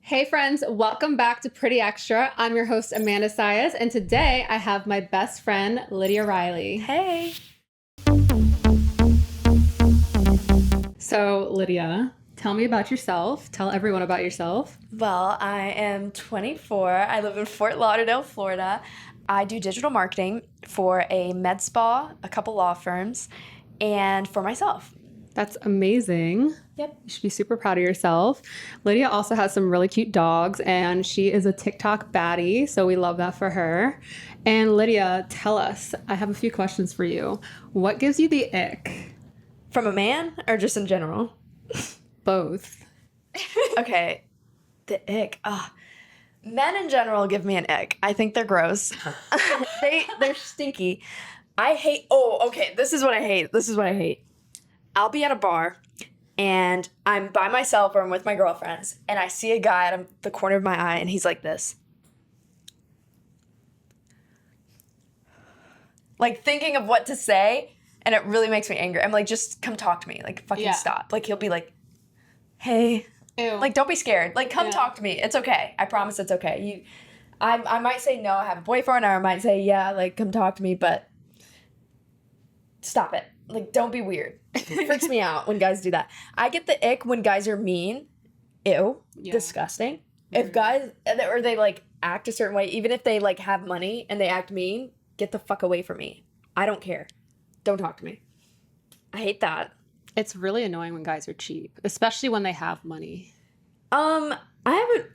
Hey friends, welcome back to Pretty Extra. I'm your host, Amanda Saez, and today I have my best friend, Lydia Riley. Hey. So, Lydia, tell me about yourself. Tell everyone about yourself. Well, I am 24. I live in Fort Lauderdale, Florida. I do digital marketing for a med spa, a couple law firms, and for myself. That's amazing. Yep. You should be super proud of yourself. Lydia also has some really cute dogs, and she is a TikTok baddie, so we love that for her. And Lydia, tell us, I have a few questions for you. What gives you the ick? From a man or just in general? Both. Okay. The ick. Men in general give me an ick. I think they're gross. They're stinky. I hate. Oh, okay. This is what I hate. I'll be at a bar and I'm by myself or I'm with my girlfriends and I see a guy at the corner of my eye and he's like this. Like thinking of what to say and it really makes me angry. I'm like, just come talk to me. Like fucking stop. Like he'll be like, hey. Ew. Like don't be scared. Like come talk to me. It's okay. I promise it's okay. I might say no, I have a boyfriend, or I might say yeah, like come talk to me, but stop it. Like, don't be weird. It freaks me out when guys do that. I get the ick when guys are mean. Ew. Yeah. Disgusting. If guys, or they, like, act a certain way, even if they, like, have money and they act mean, get the fuck away from me. I don't care. Don't talk to me. I hate that. It's really annoying when guys are cheap, especially when they have money. I haven't,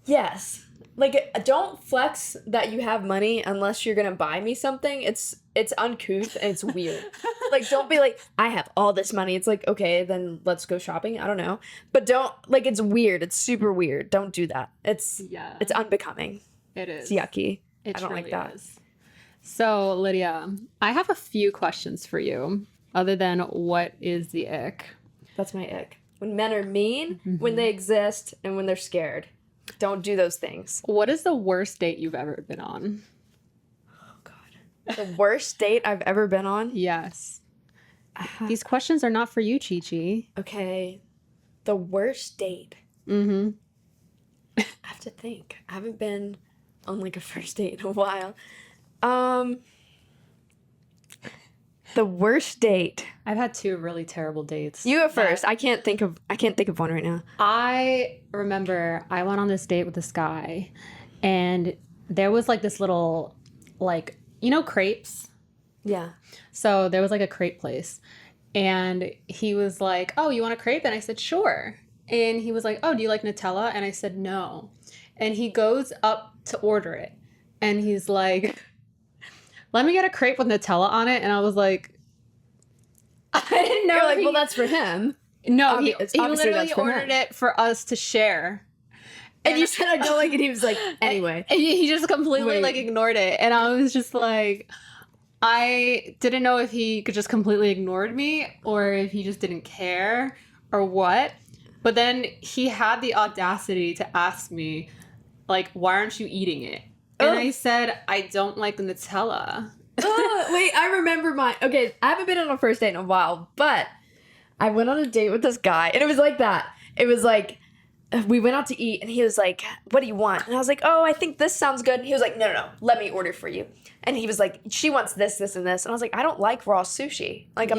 yes. Like, don't flex that you have money unless you're gonna buy me something. It's uncouth and it's weird. Like, don't be like, I have all this money. It's like, okay, then let's go shopping. I don't know. But don't, like, it's weird. It's super weird. Don't do that. It's unbecoming. It is. It's yucky. I don't truly like that. Is. So, Lydia, I have a few questions for you, other than what is the ick? That's my ick. When men are mean, when they exist, and when they're scared. Don't do those things. What is the worst date you've ever been on? Oh, God. The worst date I've ever been on? Yes. These questions are not for you, Chi-Chi. Okay. The worst date. Mm-hmm. I have to think. I haven't been on, like, a first date in a while. The worst date. I've had two really terrible dates. You go first. I can't think of one right now. I remember I went on this date with this guy, and there was like this little, like, you know, crepes? Yeah. So there was like a crepe place, and he was like, oh, you want a crepe? And I said, sure. And he was like, oh, do you like Nutella? And I said, no. And he goes up to order it, and he's like, let me get a crepe with Nutella on it. And I was like, I didn't know. You're like, well, that's for him. No, he literally ordered it for us to share. And you said I don't like it. He was like, anyway. And he just completely like ignored it. And I was just like, I didn't know if he could just completely ignored me or if he just didn't care or what. But then he had the audacity to ask me, like, why aren't you eating it? And I said, I don't like the Nutella. Wait, I remember mine. Okay, I haven't been on a first date in a while, but I went on a date with this guy, and it was like that. It was like, we went out to eat, and he was like, what do you want? And I was like, oh, I think this sounds good. And he was like, no, let me order for you. And he was like, she wants this, this, and this. And I was like, I don't like raw sushi. Like,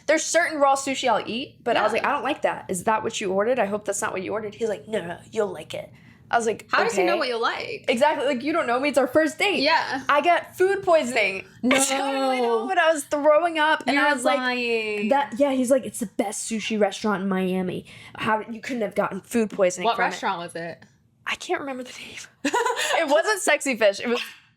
there's certain raw sushi I'll eat, but I was like, I don't like that. Is that what you ordered? I hope that's not what you ordered. He's like, no, you'll like it. I was like, how does he know what you like? Exactly. Like, you don't know me. It's our first date. Yeah. I got food poisoning. No. So I went home and I was throwing up. And You're I was lying. like, he's like, it's the best sushi restaurant in Miami. How you couldn't have gotten food poisoning What from restaurant was it? I can't remember the name. It wasn't Sexy Fish.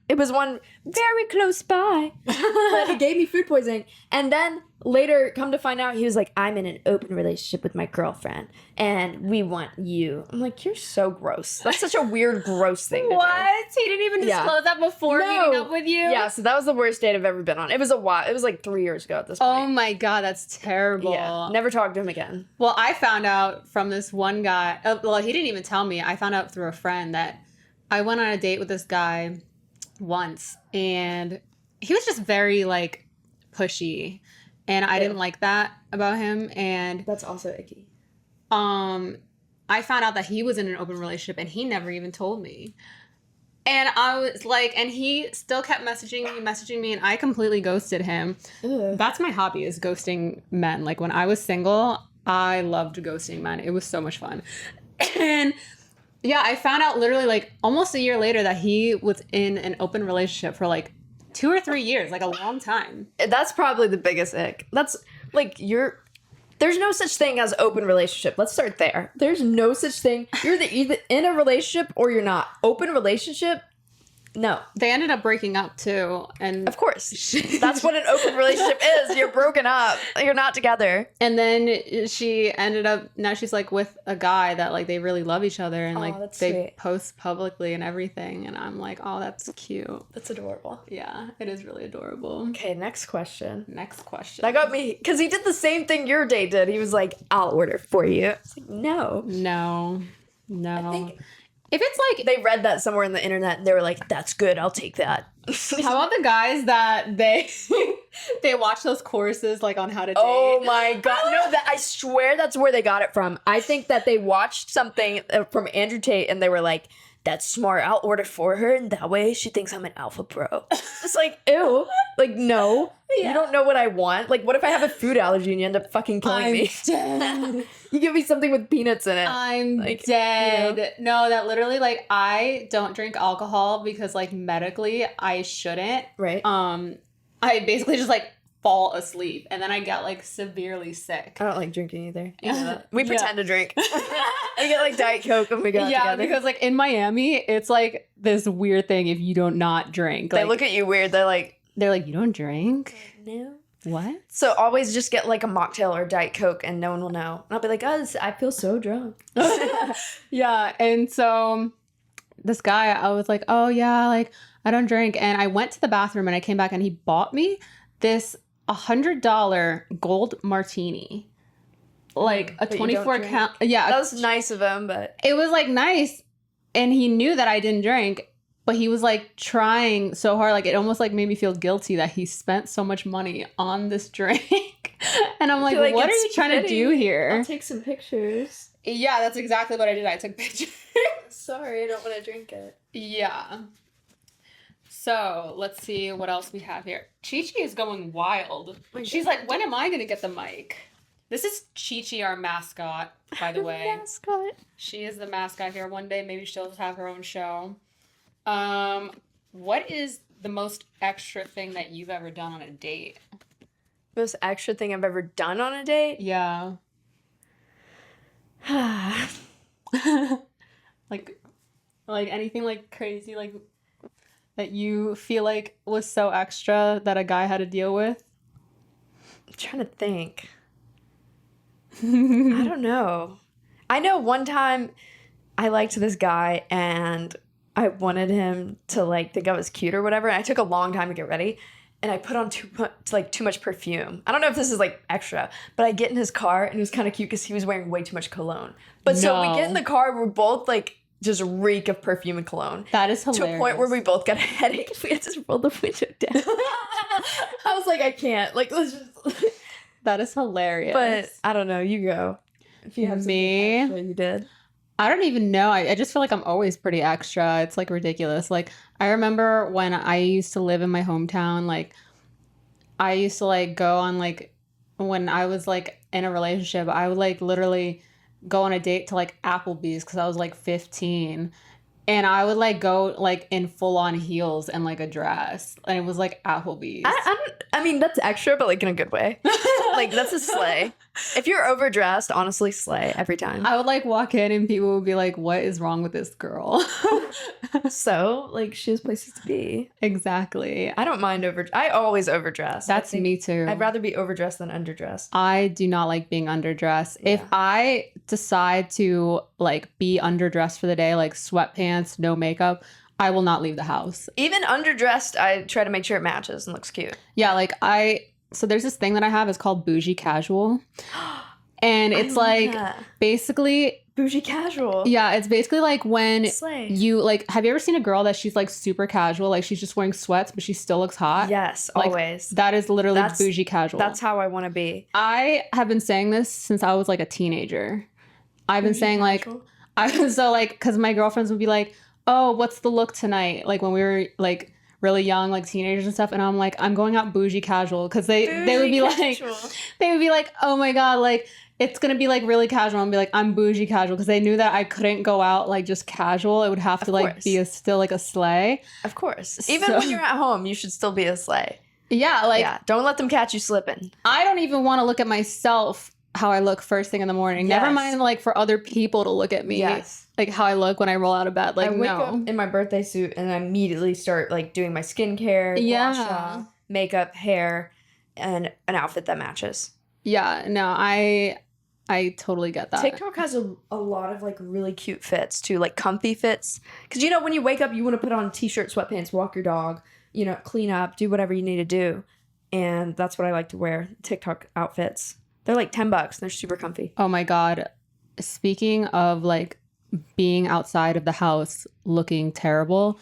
It was one very close by. But it gave me food poisoning. And then later, come to find out, he was like, I'm in an open relationship with my girlfriend, and we want you. I'm like, you're so gross. That's such a weird, gross thing to do. What? He didn't even disclose that before meeting up with you? Yeah, so that was the worst date I've ever been on. It was a while. It was like 3 years ago at this point. Oh my God, that's terrible. Yeah, never talked to him again. Well, I found out from this one guy, well, he didn't even tell me. I found out through a friend that I went on a date with this guy once, and he was just very, like, pushy. And I didn't like that about him. And that's also icky. I found out that he was in an open relationship and he never even told me. And I was like, and he still kept messaging me, and I completely ghosted him. Ugh. That's my hobby, is ghosting men. Like, when I was single, I loved ghosting men. It was so much fun. And yeah, I found out literally like almost a year later that he was in an open relationship for like 2 or 3 years, like a long time. That's probably the biggest ick. That's like there's no such thing as open relationship. Let's start there. There's no such thing. You're either in a relationship or you're not. Open relationship? No. They ended up breaking up too, and Of course. That's what an open relationship is. You're broken up. You're not together. and then she ended up, now she's like with a guy that like they really love each other, and Oh, like that's they sweet. post publicly and everything, and I'm like, oh, that's cute. That's adorable. Yeah, it is really adorable. Okay, next question. Next question. That got me, because he did the same thing your date did. He was like, I'll order for you. It's like, no. No. I think If it's like, they read that somewhere on the internet and they were like, that's good, I'll take that. how about the guys that they they watch those courses like on how to date? Oh my god. No, that I swear that's where they got it from. I think that they watched something from Andrew Tate and they were like, that's smart, I'll order for her and that way she thinks I'm an alpha bro. It's like, ew. Like, no. Yeah. You don't know what I want. Like, what if I have a food allergy and you end up fucking killing me? Dead. You give me something with peanuts in it. I'm Like, dead. you know? No, that literally, like, I don't drink alcohol because, like, medically I shouldn't. Right. I basically just like fall asleep and then I get like severely sick. I don't like drinking either. You know Yeah. that. We pretend to drink. We get like Diet Coke when we go out Yeah, together. because like in Miami, it's like this weird thing if you don't not drink. They Like, look at you weird. They're like, you don't drink? no. What? So always just get like a mocktail or Diet Coke and no one will know. And I'll be like, oh, I feel so drunk. Yeah, and so this guy, I was like, oh yeah, like I don't drink. And I went to the bathroom and I came back and he bought me this $100 gold martini. Like a But you don't 24 drink? count. Yeah. That was nice of him, but It was like nice. And he knew that I didn't drink, but he was like trying so hard. Like it almost like made me feel guilty that he spent so much money on this drink. And I'm like, feel like what are it's you trying to do fitting. here? I'll take some pictures. Yeah, that's exactly what I did. I took pictures. Sorry, I don't want to drink it. Yeah. So let's see what else we have here. Chi-Chi is going wild. She's like, when am I going to get the mic? This is Chi-Chi, our mascot, by the way. Mascot. She is the mascot here. One day, maybe she'll have her own show. What is the most extra thing that you've ever done on a date? Most extra thing I've ever done on a date? Yeah. like anything like crazy, like that you feel like was so extra that a guy had to deal with? I'm trying to think. I don't know. I know one time I liked this guy and I wanted him to like think I was cute or whatever. And I took a long time to get ready and I put on too much perfume. I don't know if this is like extra, but I get in his car and it was kind of cute because he was wearing way too much cologne. But so we No. get in the car, we're both like just reek of perfume and cologne. That is hilarious. To a point where we both got a headache. We had to roll the window down. I was like, I can't. Like, let's just. That is hilarious. But I don't know. You go. If you have something Me? extra you did. I don't even know. I just feel like I'm always pretty extra. It's like ridiculous. Like I remember when I used to live in my hometown, like I used to like go on like when I was like in a relationship, I would like literally go on a date to like Applebee's because I was like 15. And I would like go like in full on heels and like a dress. And it was like Applebee's. I mean, that's extra, but like in a good way. Like, that's a slay. If you're overdressed, honestly, slay every time. I would like walk in and people would be like, what is wrong with this girl? So, like, she has places to be. Exactly. I don't mind I always overdress. That's me too. I'd rather be overdressed than underdressed. I do not like being underdressed. Yeah. If I decide to like be underdressed for the day, like sweatpants, no makeup, I will not leave the house. Even underdressed, I try to make sure it matches and looks cute. Yeah, like so there's this thing that I have, it's called bougie casual. And it's love like that. basically, Bougie casual. yeah, it's basically like when Slay. you like, have you ever seen a girl that she's like super casual, like she's just wearing sweats but she still looks hot? Yes, Like, always. That is literally bougie casual. That's how I want to be. I have been saying this since I was like a teenager. I've been saying like, because my girlfriends would be like, oh, what's the look tonight? Like when we were like really young, like teenagers and stuff. And I'm like, I'm going out bougie casual. Because they would be like, oh my God, like it's going to be like really casual. And be like, I'm bougie casual. Because they knew that I couldn't go out like just casual. It would have to like be still like a sleigh. Of course. Even when you're at home, you should still be a sleigh. Yeah. Like, don't let them catch you slipping. I don't even want to look at myself how I look first thing in the morning. Never mind like for other people to look at me. Like how I look when I roll out of bed. Like I wake up in my birthday suit and I immediately start like doing my skincare, wash off, makeup, hair, and an outfit that matches. Yeah, no, I totally get that. TikTok has a lot of like really cute fits too, like comfy fits. Because you know when you wake up, you want to put on a t-shirt, sweatpants, walk your dog, you know, clean up, do whatever you need to do, and that's what I like to wear. TikTok outfits. They're like $10. They're super comfy. Oh my God. Speaking of like being outside of the house looking terrible,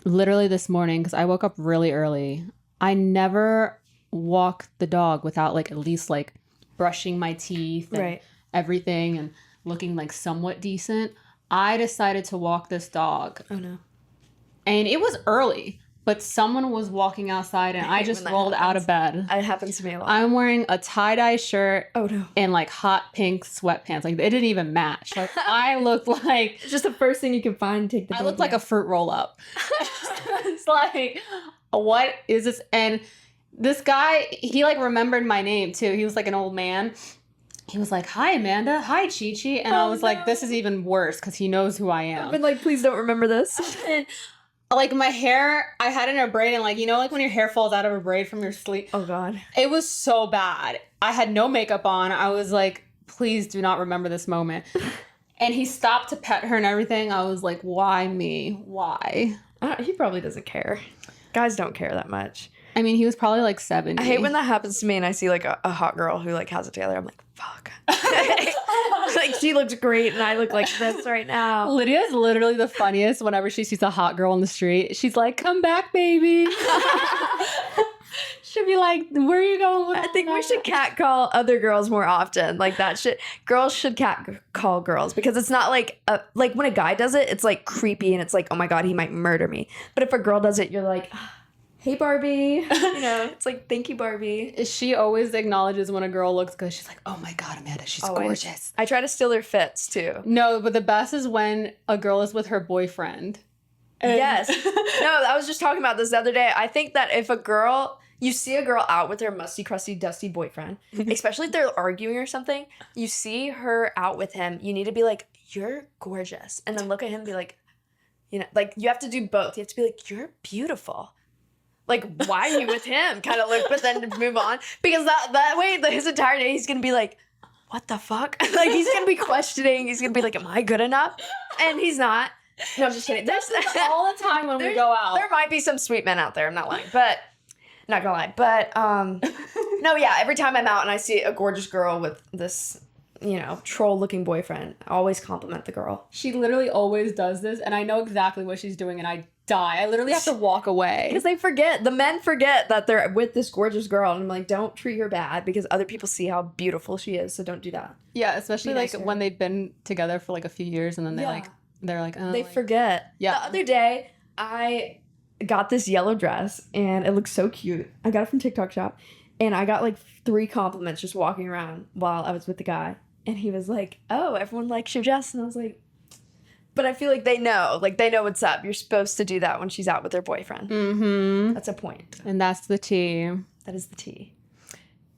literally this morning, because I woke up really early, I never walk the dog without like at least like brushing my teeth and everything and looking like somewhat decent. I decided to walk this dog. Oh no. And it was early. But someone was walking outside and I just rolled out of bed. It happens to me a lot. I'm wearing a tie-dye shirt no. and like hot pink sweatpants. Like it didn't even match. Like I looked like... It's just the first thing you can find. Take the I looked like a fruit roll-up. It's like, what is this? And this guy, he like remembered my name too. He was like an old man. He was like, hi, Amanda. Hi, Chi-Chi. And I was like, this is even worse because he knows who I am. I've been like, please don't remember this. Like my hair, I had it in a braid and like, you know, like when your hair falls out of a braid from your sleep. Oh God. It was so bad. I had no makeup on. I was like, please do not remember this moment. And he stopped to pet her and everything. I was like, why me? Why? He probably doesn't care. Guys don't care that much. I mean, he was probably like 70. I hate when that happens to me and I see like a hot girl who like has it together. I'm like, fuck. Like she looks great and I look like this right now. Lydia is literally the funniest whenever she sees a hot girl on the street. She's like, come back, baby. She'll be like, where are you going with I think we should catcall other girls more often. Like that shit. Girls should catcall girls because it's not like when a guy does it, it's like creepy and it's like, oh my God, he might murder me. But if a girl does it, you're like, hey, Barbie. You know, it's like, thank you, Barbie. She always acknowledges when a girl looks good. She's like, oh my God, Amanda, she's gorgeous. I try to steal their fits too. No, but the best is when a girl is with her boyfriend. Yes. No, I was just talking about this the other day. I think that if you see a girl out with her musty, crusty, dusty boyfriend, especially if they're arguing or something, you see her out with him, you need to be like, you're gorgeous. And then look at him and be like, you know, like you have to do both. You have to be like, you're beautiful. Like, why are you with him? Kind of look, but then move on. Because that way, his entire day, he's going to be like, what the fuck? Like, he's going to be questioning. He's going to be like, am I good enough? And he's not. No, I'm just kidding. There's all the time when we go out. There might be some sweet men out there. I'm not lying. But, not going to lie. But, no, yeah, every time I'm out and I see a gorgeous girl with this, you know, troll-looking boyfriend, I always compliment the girl. She literally always does this, and I know exactly what she's doing, and I die. I literally have to walk away. Because the men forget that they're with this gorgeous girl, and I'm like, don't treat her bad, because other people see how beautiful she is, so don't do that. Yeah, especially like when they've been together for like a few years, and then they're like, oh. They forget. Yeah. The other day, I got this yellow dress, and it looks so cute. I got it from TikTok Shop, and I got like 3 compliments just walking around while I was with the guy. And he was like, oh, everyone likes your dress. And I was like, but I feel like they know what's up. You're supposed to do that when she's out with her boyfriend. Mm-hmm. That's a point. And that's the tea. That is the tea.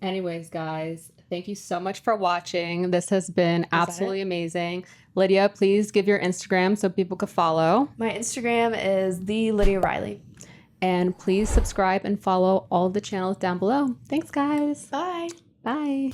Anyways, guys, thank you so much for watching. This has been absolutely amazing. Lydia, please give your Instagram so people could follow. My Instagram is the Lydia Riley. And please subscribe and follow all of the channels down below. Thanks, guys. Bye. Bye.